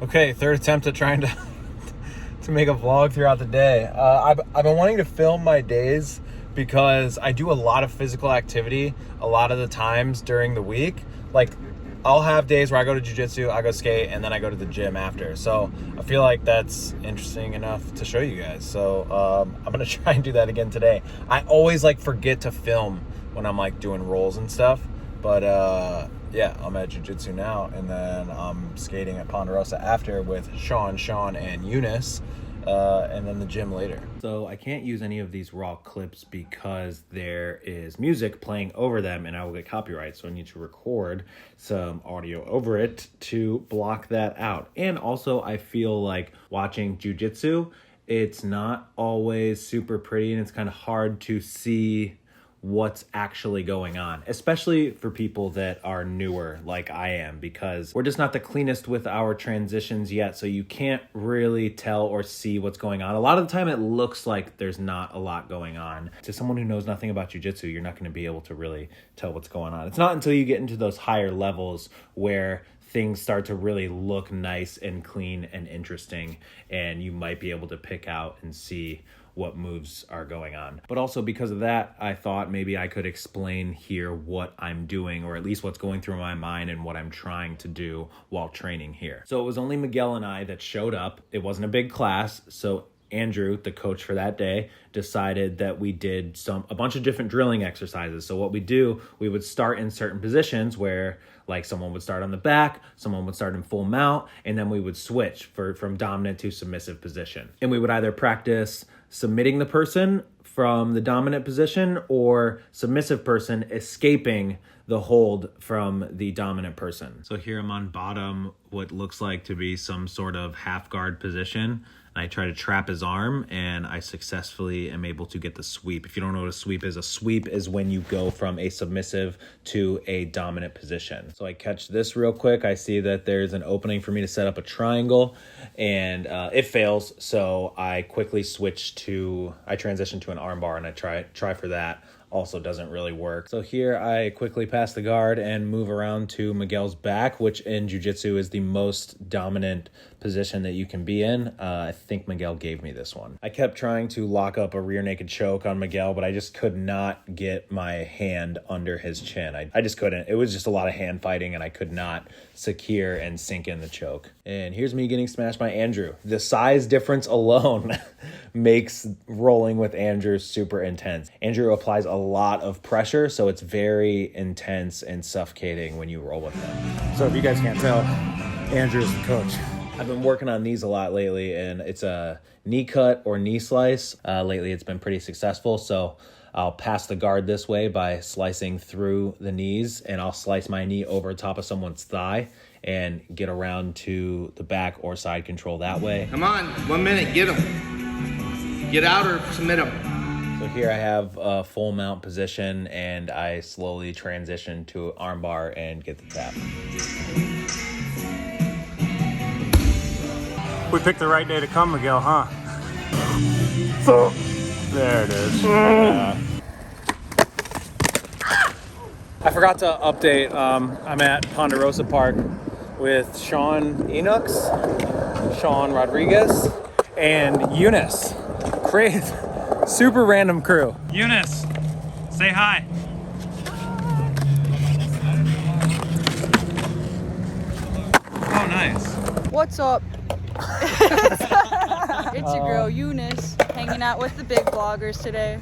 Okay, third attempt at trying to make a vlog throughout the day. I've been wanting to film my days because I do a lot of physical activity a lot of the times during the week. Like, I'll have days where I go to jiu-jitsu, I go skate, and then I go to the gym after. So I feel like that's interesting enough to show you guys. So I'm gonna try and do that again today. I always like forget to film when I'm like doing rolls and stuff. But yeah, I'm at jiu-jitsu now, and then I'm skating at Ponderosa after with Sean, and Eunice, and then the gym later. So I can't use any of these raw clips because there is music playing over them and I will get copyright. So I need to record some audio over it to block that out. And also I feel like watching jiu-jitsu, it's not always super pretty and it's kind of hard to see what's actually going on, especially for people that are newer like I am, because we're just not the cleanest with our transitions yet, so you can't really tell or see what's going on. A lot of the time it looks like there's not a lot going on. To someone who knows nothing about jiu-jitsu, you're not going to be able to really tell what's going on. It's not until you get into those higher levels where things start to really look nice and clean and interesting, and you might be able to pick out and see what moves are going on. But also because of that, I thought maybe I could explain here what I'm doing, or at least what's going through my mind and what I'm trying to do while training here. So it was only Miguel and I that showed up. It wasn't a big class, so Andrew, the coach for that day, decided that we did a bunch of different drilling exercises. So what we do, we would start in certain positions where like someone would start on the back, someone would start in full mount, and then we would switch from dominant to submissive position. And we would either practice submitting the person from the dominant position or submissive person escaping the hold from the dominant person. So here I'm on bottom, what looks like to be some sort of half guard position. I try to trap his arm and I successfully am able to get the sweep. If you don't know what a sweep is when you go from a submissive to a dominant position. So I catch this real quick. I see that there's an opening for me to set up a triangle and it fails. So I quickly I transition to an arm bar and I try for that. Also doesn't really work. So here I quickly pass the guard and move around to Miguel's back, which in jiu-jitsu is the most dominant position that you can be in. I think Miguel gave me this one. I kept trying to lock up a rear naked choke on Miguel, but I just could not get my hand under his chin. I just couldn't. It was just a lot of hand fighting and I could not secure and sink in the choke. And here's me getting smashed by Andrew. The size difference alone makes rolling with Andrew super intense. Andrew applies a lot of pressure, so it's very intense and suffocating when you roll with him. So if you guys can't tell, Andrew's the coach. I've been working on these a lot lately, and it's a knee cut or knee slice. Lately it's been pretty successful, so I'll pass the guard this way by slicing through the knees, and I'll slice my knee over top of someone's thigh and get around to the back or side control that way. Come on, 1 minute, get him. Get out or submit him. So here I have a full mount position and I slowly transition to armbar and get the tap. We picked the right day to come, Miguel, huh? So, there it is. I forgot to update. I'm at Ponderosa Park with Sean Enux, Sean Rodriguez, and Eunice. Crazy, super random crew. Eunice, say hi. Oh, nice. What's up? It's your girl Eunice, hanging out with the big vloggers today.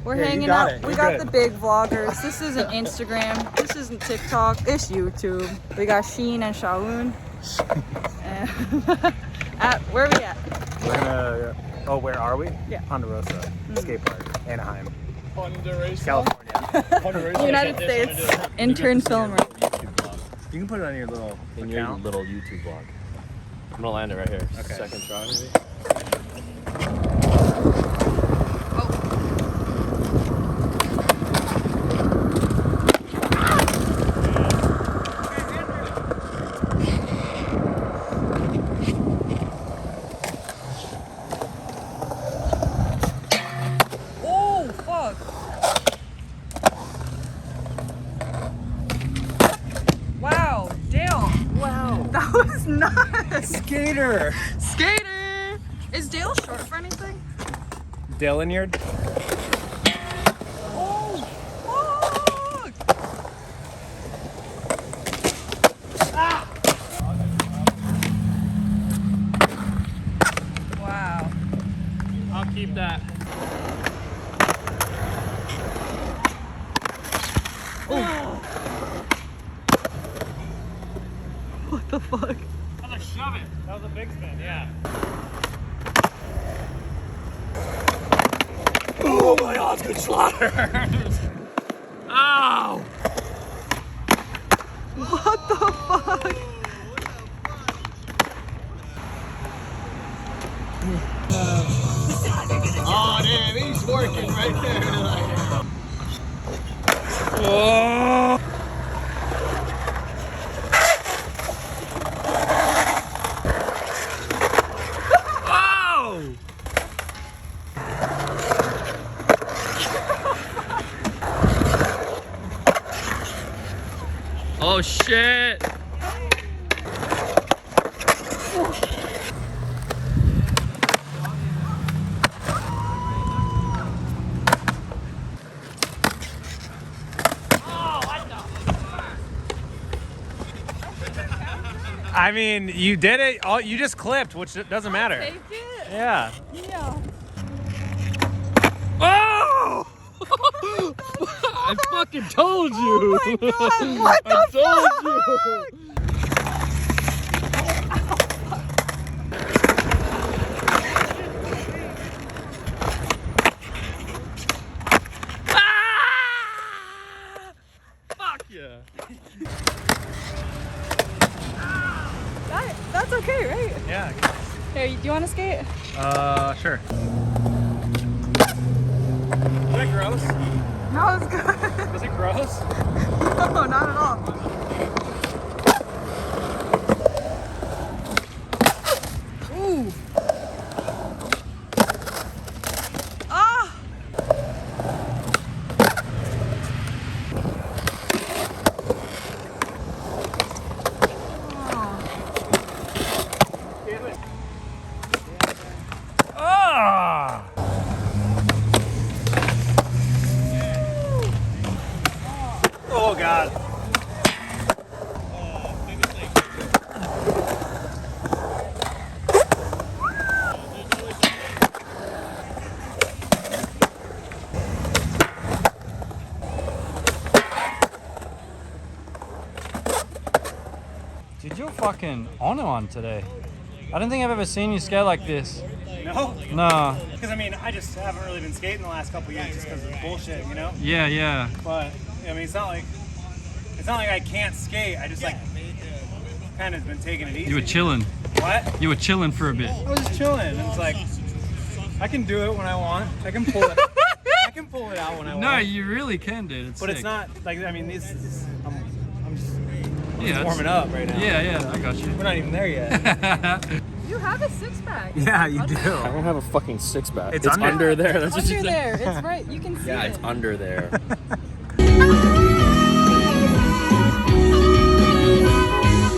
We're hanging out. We got the big vloggers. This isn't Instagram. This isn't TikTok. It's YouTube. We got Sheen and Shaun. Where are we at? We're gonna. Oh, where are we? Yeah. Ponderosa Skate Park, Anaheim, Ponderosa. California. Ponderosa. United States. Intern filmer. You can put it on your little account. little YouTube vlog. I'm gonna land it right here. Okay. Second try, maybe. Oh, fuck. Wow, damn. Wow. That was nuts. Skater! Skater! Is Dale short for anything? Dale Inyard? Oh, fuck! Wow. I'll keep that. What the fuck? That was a shove it. That was a big spin, yeah. Oh my God, good slaughter! Ow! What the fuck? Oh, damn, he's working right there. Oh! Oh! Oh shit! I mean, you did it. You just clipped, which doesn't matter. Take it? Yeah. Yeah. Oh! I fucking told you! Oh my God, what the I told you! Fuck yeah! That's okay, right? Yeah. Here, do you want to skate? Sure. Is that gross? No, it's good. Was it gross? No, not at all. Ooh. Ah! Ah! Oh God. Dude, you're fucking on today. I don't think I've ever seen you skate like this. No? Nah. Because I mean, I just haven't really been skating the last couple years just because of bullshit, you know? Yeah, yeah. But I mean, it's not like I can't skate. I just like kind of been taking it easy. You were chilling. What? You were chilling for a bit. I was just chilling. And it's like I can do it when I want. I can pull it. I can pull it out when I want. No, you really can, dude. It's But sick. it's not like I mean, this is I'm just Yeah, warming up right now. Yeah, yeah, I got you. We're not even there yet. You have a six-pack. Yeah, you do. I don't have a fucking six pack. It's under, under there. That's what Under you said. there. It's right. You can see Yeah, it. it's under there.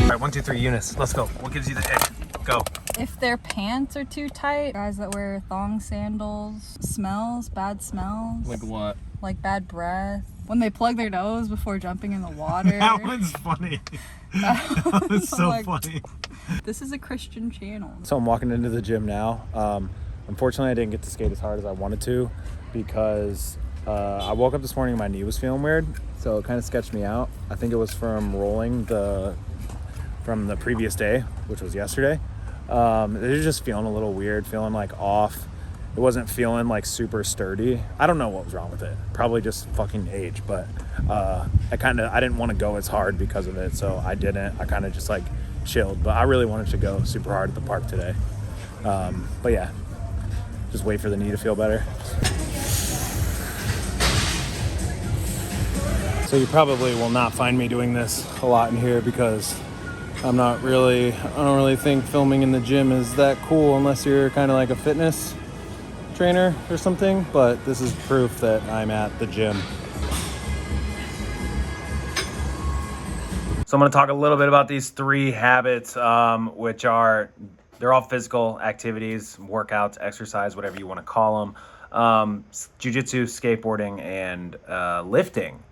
All right, 1, 2, 3, Eunice. Let's go. What gives you the ick? Go. If their pants are too tight, guys that wear thong sandals, bad smells. Like what? Like bad breath. When they plug their nose before jumping in the water. That one's funny. That was so Like, funny. This is a Christian channel. So I'm walking into the gym now. Unfortunately, I didn't get to skate as hard as I wanted to because I woke up this morning and my knee was feeling weird. So it kind of sketched me out. I think it was from rolling from the previous day, which was yesterday. It was just feeling a little weird, feeling like off. It wasn't feeling like super sturdy. I don't know what was wrong with it. Probably just fucking age, but I didn't want to go as hard because of it, so I didn't. I kind of just like chilled, but I really wanted to go super hard at the park today. But yeah, just wait for the knee to feel better. So you probably will not find me doing this a lot in here because I don't really think filming in the gym is that cool unless you're kind of like a fitness trainer or something, but this is proof that I'm at the gym. So So I'm going to talk a little bit about these 3 habits, which are, they're all physical activities, workouts, exercise, whatever you want to call them. Jiu-jitsu, skateboarding, and lifting,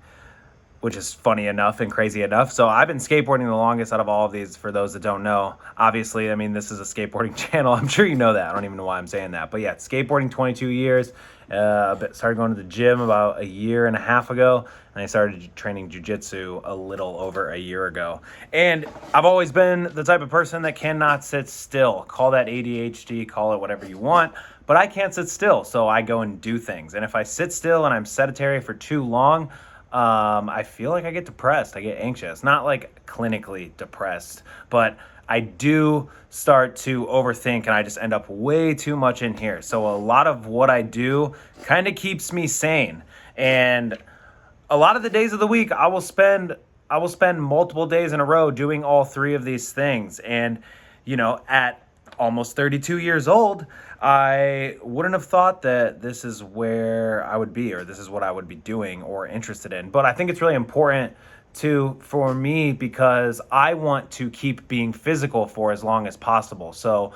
which is funny enough and crazy enough. So I've been skateboarding the longest out of all of these, for those that don't know. Obviously, I mean, this is a skateboarding channel. I'm sure you know that. I don't even know why I'm saying that. But yeah, skateboarding 22 years. Started going to the gym about a year and a half ago. And I started training jiu-jitsu a little over a year ago. And I've always been the type of person that cannot sit still. Call that ADHD, call it whatever you want. But I can't sit still, so I go and do things. And if I sit still and I'm sedentary for too long, I feel like I get depressed. I get anxious. Not like clinically depressed, but I do start to overthink and I just end up way too much in here. So a lot of what I do kind of keeps me sane. And a lot of the days of the week, I will spend multiple days in a row doing all 3 of these things. And, you know, at almost 32 years old, I wouldn't have thought that this is where I would be, or this is what I would be doing or interested in. But I think it's really important for me, because I want to keep being physical for as long as possible. So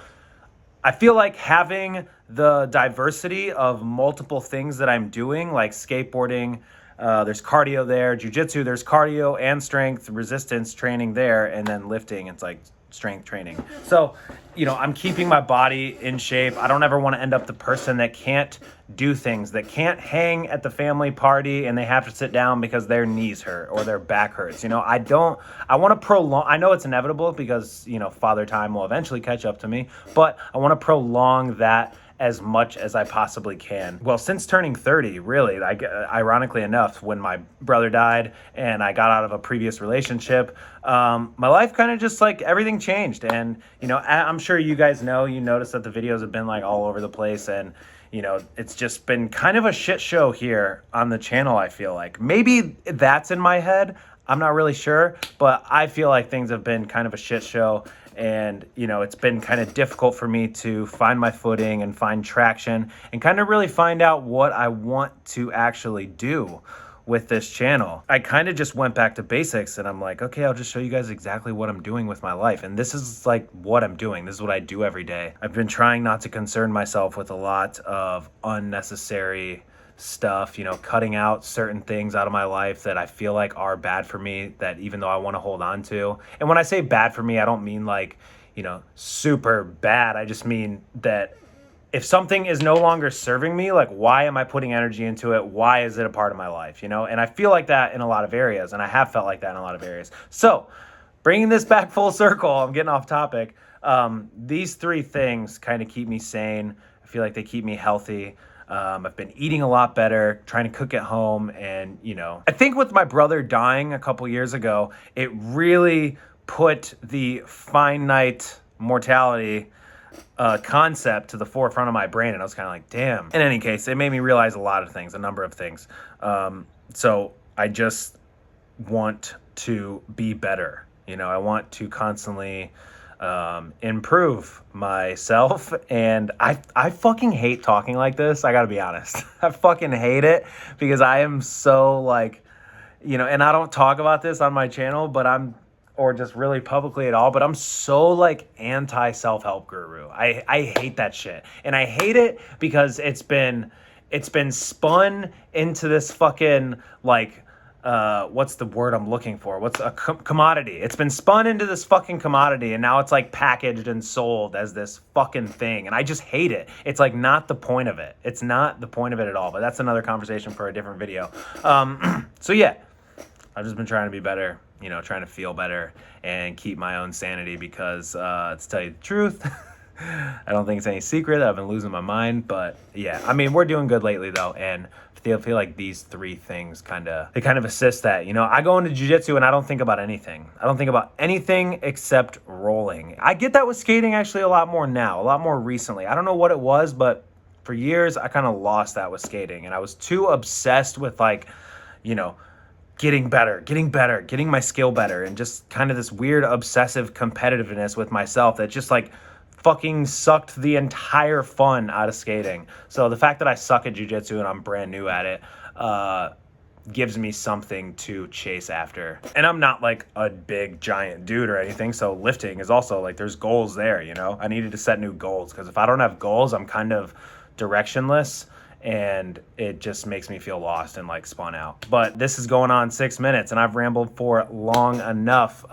I feel like having the diversity of multiple things that I'm doing, like skateboarding, there's cardio there, jiu-jitsu, there's cardio and strength, resistance training there, and then lifting, it's like strength training. So, you know, I'm keeping my body in shape. I don't ever want to end up the person that can't do things, that can't hang at the family party and they have to sit down because their knees hurt or their back hurts. You know, I want to prolong, I know it's inevitable because, you know, Father Time will eventually catch up to me, but I want to prolong that as much as I possibly can. Well, since turning 30, really, ironically enough, when my brother died and I got out of a previous relationship, my life kind of just like everything changed. And, you know, I'm sure you guys know, you notice that the videos have been like all over the place, and, you know, it's just been kind of a shit show here on the channel, I feel like. Maybe that's in my head. I'm not really sure, but I feel like things have been kind of a shit show. And, you know, it's been kind of difficult for me to find my footing and find traction and kind of really find out what I want to actually do with this channel. I kind of just went back to basics and I'm like, okay, I'll just show you guys exactly what I'm doing with my life. And this is like what I'm doing. This is what I do every day. I've been trying not to concern myself with a lot of unnecessary stuff, you know, cutting out certain things out of my life that I feel like are bad for me, that even though I want to hold on to. And when I say bad for me, I don't mean like, you know, super bad. I just mean that if something is no longer serving me, like, why am I putting energy into it? Why is it a part of my life, you know? And I feel like that in a lot of areas, and I have felt like that in a lot of areas. So bringing this back full circle, I'm getting off topic. These 3 things kind of keep me sane. I feel like they keep me healthy. I've been eating a lot better, trying to cook at home. And, you know, I think with my brother dying a couple years ago, it really put the finite mortality concept to the forefront of my brain. And I was kind of like, damn. In any case, it made me realize a lot of things, a number of things. So I just want to be better. You know, I want to constantly improve myself. And I fucking hate talking like this. I gotta be honest. I fucking hate it because I am so like, you know, and I don't talk about this on my channel, but or just really publicly at all, but I'm so like anti self-help guru. I hate that shit. And I hate it because it's been spun into this fucking like, what's the word I'm looking for? What's a commodity? It's been spun into this fucking commodity, and now it's like packaged and sold as this fucking thing. And I just hate it. It's like not the point of it. It's not the point of it at all, but that's another conversation for a different video. So yeah, I've just been trying to be better, you know, trying to feel better and keep my own sanity because, to tell you the truth, I don't think it's any secret that I've been losing my mind. But yeah, I mean, we're doing good lately though, and I feel like these 3 things kind of assist that. You know, I go into jiu-jitsu and I don't think about anything. I don't think about anything except rolling. I get that with skating actually a lot more now, a lot more recently. I don't know what it was, but for years I kind of lost that with skating, and I was too obsessed with like, you know, getting better, getting my skill better, and just kind of this weird obsessive competitiveness with myself that just like fucking sucked the entire fun out of skating. So the fact that I suck at jiu-jitsu and I'm brand new at it, gives me something to chase after. And I'm not like a big giant dude or anything, so lifting is also like, there's goals there, you know? I needed to set new goals, because if I don't have goals, I'm kind of directionless, and it just makes me feel lost and like spun out. But this is going on 6 minutes, and I've rambled for long enough.